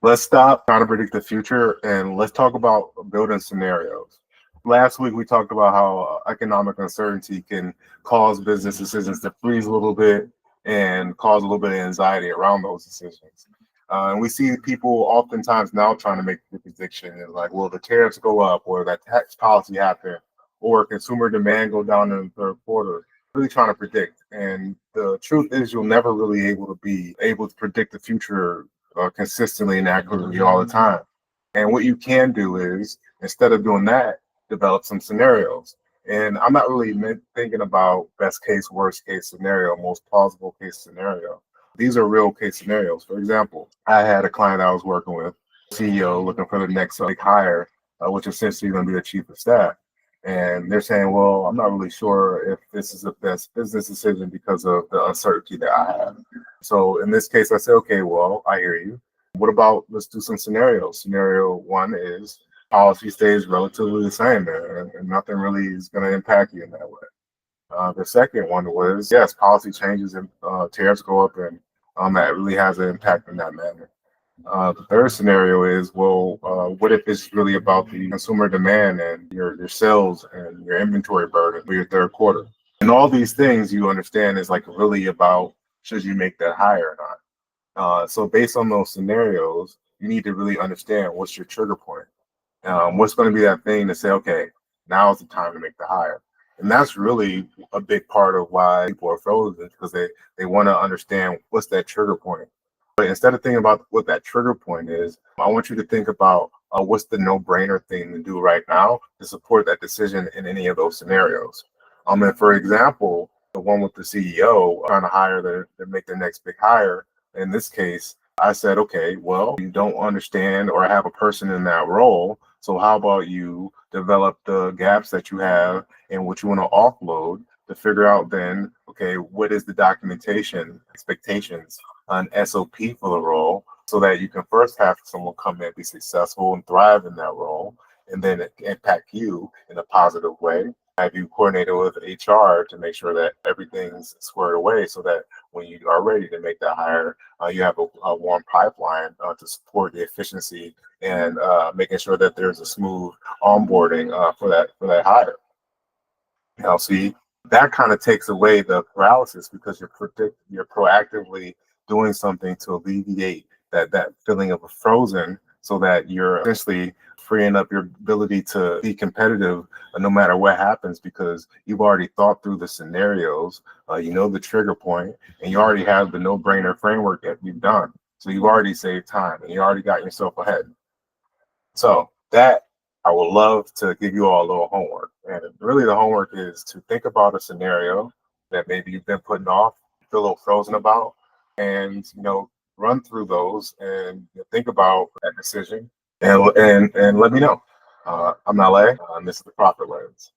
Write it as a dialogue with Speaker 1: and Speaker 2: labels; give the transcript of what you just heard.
Speaker 1: Let's stop trying to predict the future and let's talk about building scenarios. Last week, we talked about how economic uncertainty can cause business decisions to freeze a little bit and cause a little bit of anxiety around those decisions. And we see people oftentimes now trying to make the prediction and like, will the tariffs go up, or that tax policy happen, or consumer demand go down in the third quarter? Really trying to predict. And the truth is, you'll never really be able to predict the future consistently and accurately all the time. And what you can do is, instead of doing that, develop some scenarios. And I'm not really thinking about best case, worst case scenario, most plausible case scenario. These are real case scenarios. For example, I had a client I was working with, CEO, looking for the next big hire, which is essentially going to be the chief of staff. And they're saying, well, I'm not really sure if this is the best business decision because of the uncertainty that I have. So in this case, I say, okay, well, I hear you. What about, let's do some scenarios. Scenario one is policy stays relatively the same, and nothing really is going to impact you in that way. The second one was, yes, policy changes and tariffs go up, and that really has an impact in that manner. The third scenario is, well, what if it's really about the consumer demand and your sales and your inventory burden for your third quarter? And all these things you understand is like really about should you make that hire or not. So based on those scenarios, you need to really understand what's your trigger point. What's going to be that thing to say, okay, now is the time to make the hire. And that's really a big part of why people are frozen, because they want to understand what's that trigger point. But instead of thinking about what that trigger point is, I want you to think about what's the no-brainer thing to do right now to support that decision in any of those scenarios. And for example, the one with the CEO trying to hire to make the next big hire, in this case, I said, okay, well, you don't understand or have a person in that role. So how about you develop the gaps that you have and what you want to offload to figure out then, okay, what is the documentation, expectations, an SOP for the role, so that you can first have someone come in, be successful and thrive in that role, and then impact you in a positive way. Have you coordinated with HR to make sure that everything's squared away so that when you are ready to make that hire, you have a warm pipeline to support the efficiency and making sure that there's a smooth onboarding for that hire. Now, see, that kind of takes away the paralysis because you're proactively doing something to alleviate that feeling of a frozen, so that you're essentially freeing up your ability to be competitive no matter what happens, because you've already thought through the scenarios, you know the trigger point, and you already have the no-brainer framework that you've done. So you've already saved time and you already got yourself ahead. So that I would love to give you all a little homework. And really the homework is to think about a scenario that maybe you've been putting off, feel a little frozen about, and run through those and think about that decision and let me know. I'm LA, and this is the Profit Lens.